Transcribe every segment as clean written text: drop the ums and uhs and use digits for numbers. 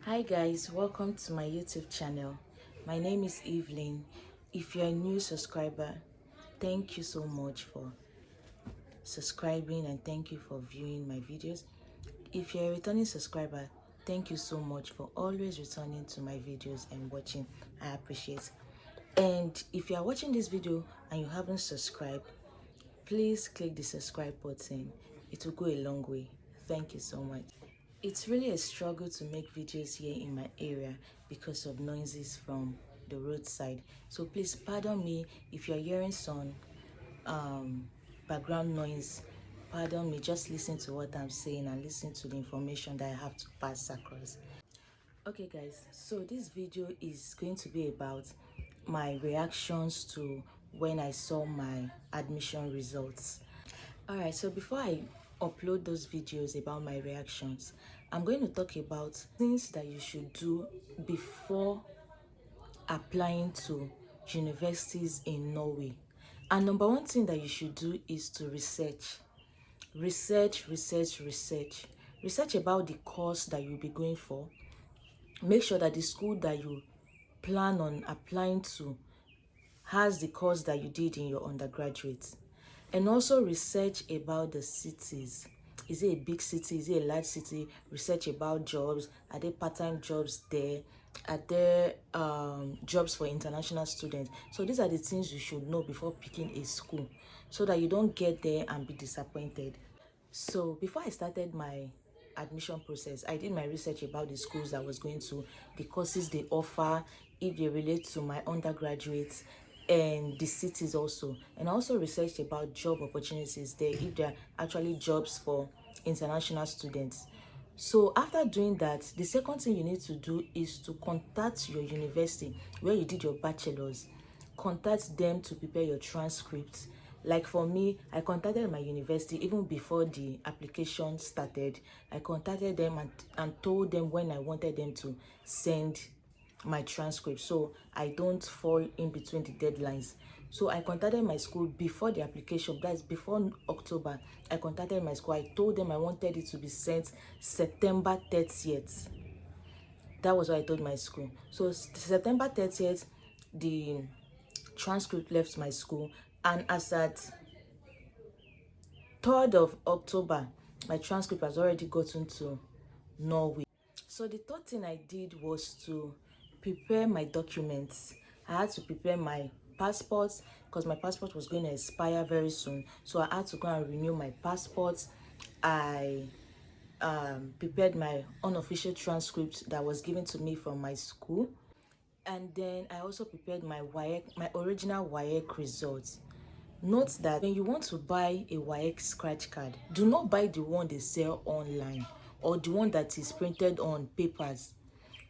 Hi guys, welcome to my YouTube channel. My name is Evelyn. If you're a new subscriber, thank you so much for subscribing and thank you for viewing my videos. If you're a returning subscriber, thank you so much for always returning to my videos and watching. I appreciate. And if you are watching this video and you haven't subscribed, please click the subscribe button. It will go a long way. Thank you so much. It's really a struggle to make videos here in my area because of noises from the roadside. So please pardon me if you're hearing some background noise. Pardon me, just listen to what I'm saying and listen to the information that I have to pass across. Okay guys, so this video is going to be about my reactions to when I saw my admission results. Alright, so before I upload those videos about my reactions, I'm going to talk about things that you should do before applying to universities in Norway. And number one thing that you should do is to research. Research about the course that you'll be going for. Make sure that the school that you plan on applying to has the course that you did in your undergraduate. And also research about the cities. Is it a big city? Is it a large city? Research about jobs. Are there part-time jobs there? Are there jobs for international students? So these are the things you should know before picking a school so that you don't get there and be disappointed. So before I started my admission process, I did my research about the schools I was going to, the courses they offer, if they relate to my undergraduates, and the cities also. And I also researched about job opportunities there, if there are actually jobs for international students. So after doing that, the second thing you need to do is to contact your university where you did your bachelor's. Contact them to prepare your transcript. Like for me, I contacted my university even before the application started. I contacted them and told them when I wanted them to send my transcript so I don't fall in between the deadlines. So I contacted my school before the application, that's before October. I contacted my school. I told them I wanted it to be sent September 30th. That was what I told my school. So September 30th, the transcript left my school, and as at 3rd of October, my transcript has already gotten to Norway. So the third thing I did was to prepare my documents. I had to prepare my passport because my passport was going to expire very soon. So I had to go and renew my passport. I prepared my unofficial transcript that was given to me from my school. And then I also prepared my original WAEC results. Note that when you want to buy a WAEC scratch card, do not buy the one they sell online or the one that is printed on papers.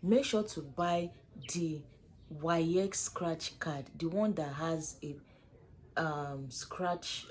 Make sure to buy the WAEC scratch card, the one that has a scratch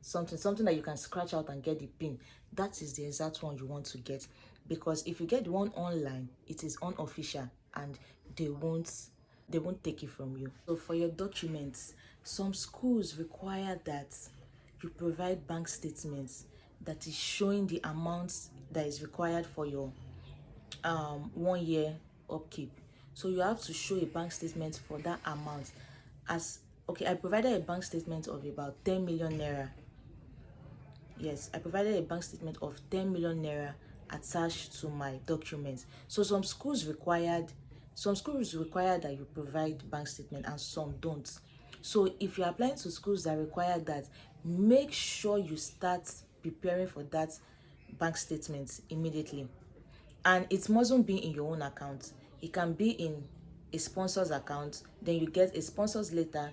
something that you can scratch out and get the pin. That is the exact one you want to get, because if you get the one online, it is unofficial and they won't take it from you. So for your documents, some schools require that you provide bank statements that is showing the amounts that is required for your 1 year upkeep. So you have to show a bank statement for that amount. I provided a bank statement of about 10 million naira. Yes, I provided a bank statement of 10 million naira attached to my documents. So some schools require that you provide bank statement and some don't. So if you're applying to schools that require that, make sure you start preparing for that bank statement immediately. And it mustn't be in your own account. It can be in a sponsor's account. Then you get a sponsor's letter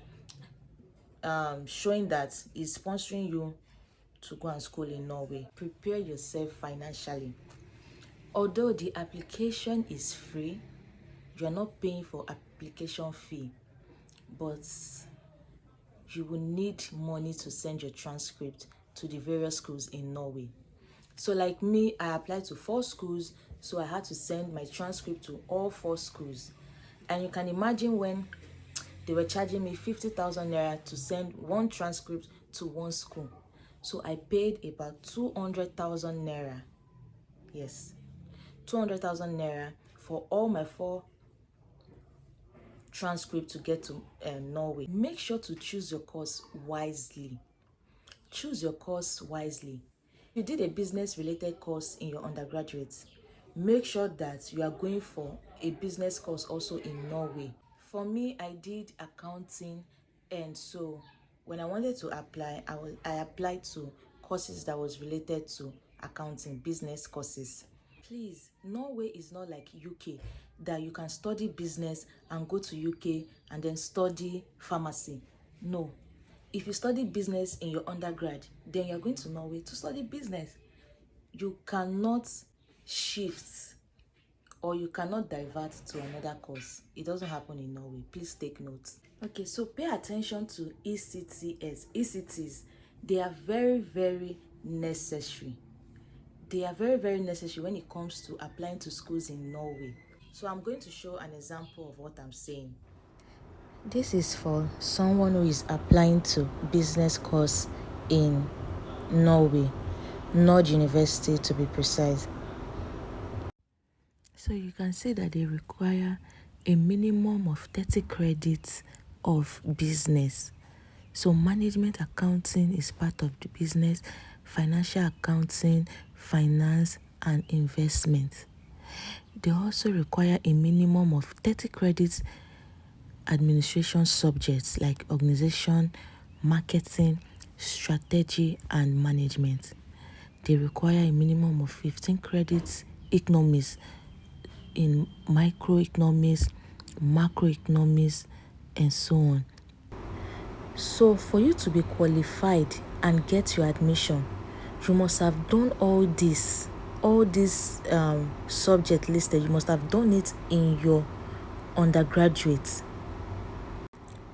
showing that is sponsoring you to go and school in Norway. Prepare yourself financially. Although the application is free, you are not paying for application fee, but you will need money to send your transcript to the various schools in Norway. So like me, I applied to 4 schools, so I had to send my transcript to all 4 schools. And you can imagine when they were charging me 50,000 naira to send one transcript to one school. So I paid about 200,000 naira. Yes, 200,000 naira for all my 4 transcripts to get to Norway. Make sure to choose your course wisely. Choose your course wisely. If you did a business related course in your undergraduate, make sure that you are going for a business course also in Norway. For me, I did accounting, and so when I wanted to apply, I applied to courses that was related to accounting, business courses. Please, Norway is not like UK that you can study business and go to UK and then study pharmacy. No. If you study business in your undergrad, then you're going to Norway to study business. You cannot shift or you cannot divert to another course. It doesn't happen in Norway. Please take note. Okay, so pay attention to ECTS. ECTs, they are very, very necessary. They are very, very necessary when it comes to applying to schools in Norway. So I'm going to show an example of what I'm saying. This is for someone who is applying to business course in Norway, Nord University to be precise. So you can see that they require a minimum of 30 credits of business. So management accounting is part of the business, financial accounting, finance, and investment. They also require a minimum of 30 credits administration subjects like organization, marketing, strategy, and management. They require a minimum of 15 credits economics in microeconomics, macroeconomics, and so on. So for you to be qualified and get your admission, you must have done all these subject listed. You must have done it in your undergraduate.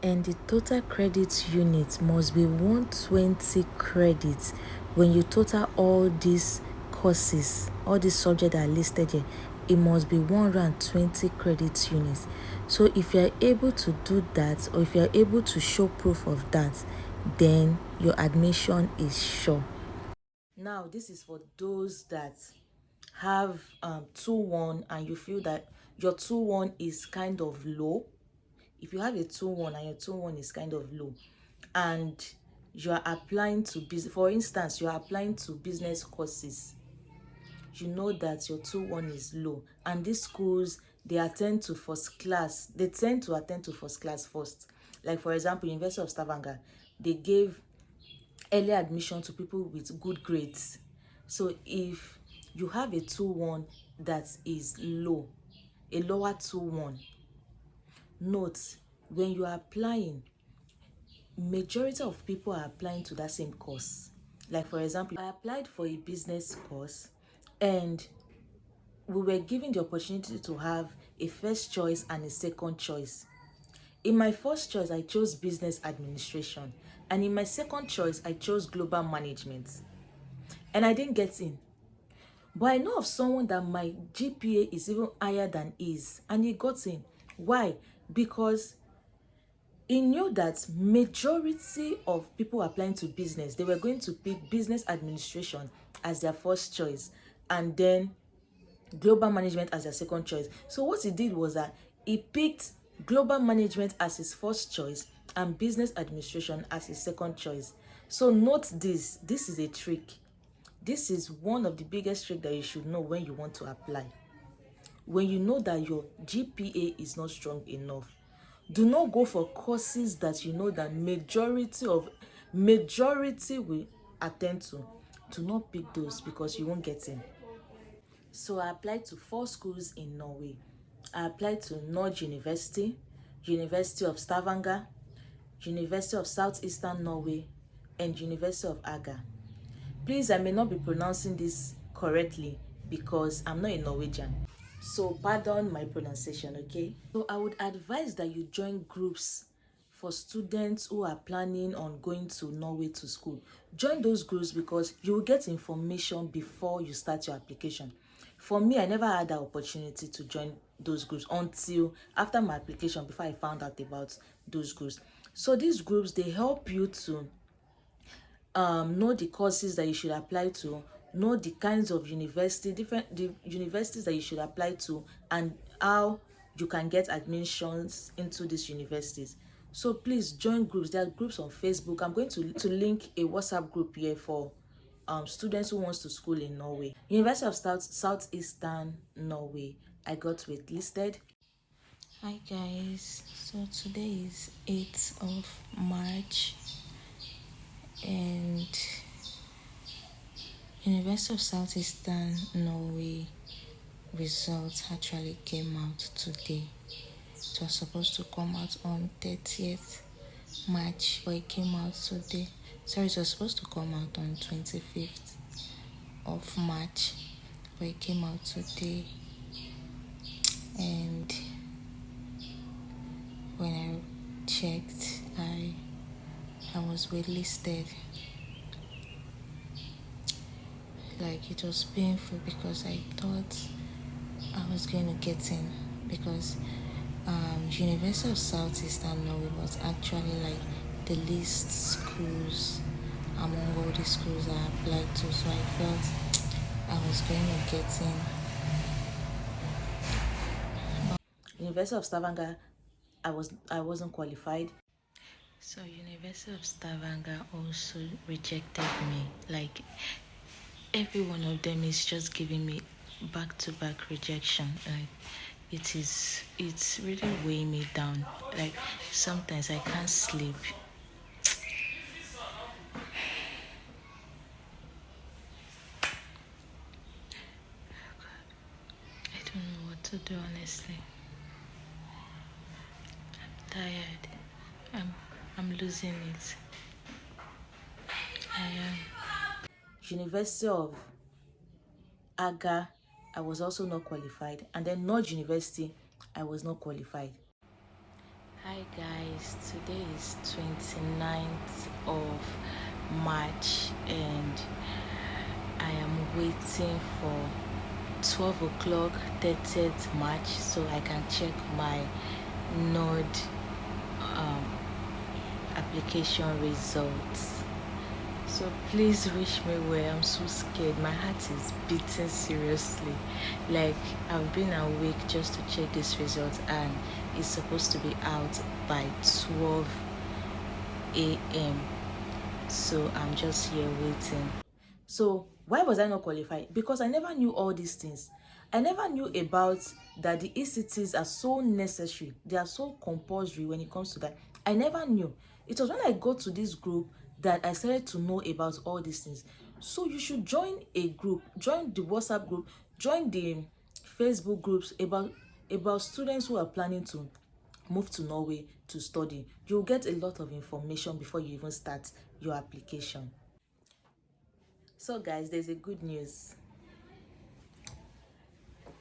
And the total credits unit must be 120 credits. When you total all these courses, all these subjects that are listed here, it must be 120 credits units. So if you are able to do that, or if you are able to show proof of that, then your admission is sure. Now this is for those that have 2-1 and you feel that your 2-1 is kind of low. If you have a 2-1 and your 2-1 is kind of low, and you are applying to business, for instance, you are applying to business courses, you know that your 2-1 is low, and these schools, they tend to attend to first class first. Like for example, University of Stavanger, they gave early admission to people with good grades. So if you have a 2-1 that is low, a lower 2-1, note, when you are applying, majority of people are applying to that same course. Like for example, I applied for a business course and we were given the opportunity to have a first choice and a second choice. In my first choice, I chose business administration, and in my second choice, I chose global management, and I didn't get in. But I know of someone that my GPA is even higher than his, and he got in. Why? Because he knew that majority of people applying to business, they were going to pick business administration as their first choice, and then global management as their second choice. So what he did was that he picked global management as his first choice and business administration as his second choice. So note this is a trick. This is one of the biggest tricks that you should know when you want to apply. When you know that your GPA is not strong enough, do not go for courses that you know that majority will attend to. Do not pick those because you won't get in. So I applied to 4 schools in Norway. I applied to Nord University, University of Stavanger, University of Southeastern Norway, and University of Aga. Please, I may not be pronouncing this correctly because I'm not a Norwegian. So pardon my pronunciation, okay? So I would advise that you join groups for students who are planning on going to Norway to school. Join those groups because you will get information before you start your application. For me, I never had the opportunity to join those groups until after my application, before I found out about those groups. So these groups, they help you to know the courses that you should apply to, know the kinds of the universities that you should apply to, and how you can get admissions into these universities. So please join groups. There are groups on Facebook. I'm going to link a WhatsApp group here for students who wants to school in Norway. University of Southeastern Norway. I got waitlisted. Hi guys, so today is 8th of March and University of Southeastern Norway results actually came out today. It was supposed to come out on 30th March, but it came out today. Sorry, it was supposed to come out on 25th of March, but it came out today. And when I checked, I was waitlisted. Like, it was painful because I thought I was going to get in, because University of Southeastern Norway was actually like the least schools among all the schools I applied to, so I felt I was going to get in. But University of Stavanger, I wasn't qualified. So University of Stavanger also rejected me. Like, every one of them is just giving me back-to-back rejection. Like, it's really weighing me down. Like, sometimes I can't sleep. I don't know what to do, honestly. I'm tired. I'm losing it. I am. University of Aga, I was also not qualified, and then North University, I was not qualified. Hi guys, today is 29th of March and I am waiting for 12 o'clock 30th March so I can check my Nord application results. So please wish me well. I'm so scared. My heart is beating seriously. Like, I've been awake just to check this result and it's supposed to be out by 12 a.m. So I'm just here waiting. So why was I not qualified? Because I never knew all these things. I never knew about that the ECTS are so necessary. They are so compulsory when it comes to that. I never knew. It was when I got to this group that I started to know about all these things. So you should join a group, join the WhatsApp group, join the Facebook groups about students who are planning to move to Norway to study. You'll get a lot of information before you even start your application. So guys, there's a good news.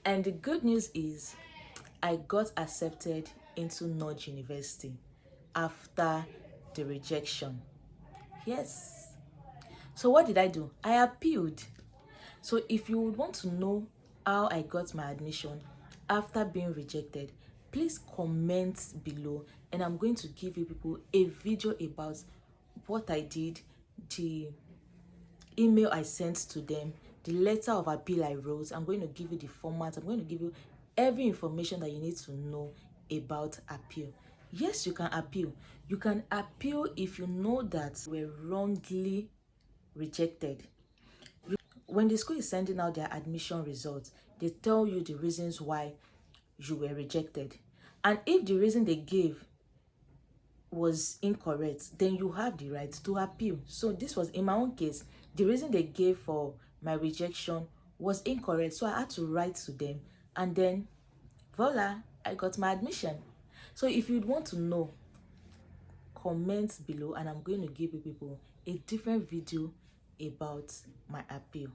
And the good news is I got accepted into Norway University after the rejection. Yes. So what did I do? I appealed. So if you would want to know how I got my admission after being rejected, please comment below and I'm going to give you people a video about what I did, the email I sent to them, the letter of appeal I wrote. I'm going to give you the format. I'm going to give you every information that you need to know about appeal. Yes, you can appeal. You can appeal if you know that you were wrongly rejected. When the school is sending out their admission results, they tell you the reasons why you were rejected. And if the reason they gave was incorrect, then you have the right to appeal. So this was, in my own case, the reason they gave for my rejection was incorrect. So I had to write to them and then voila, I got my admission. So if you'd want to know, comment below and I'm going to give you people a different video about my appeal.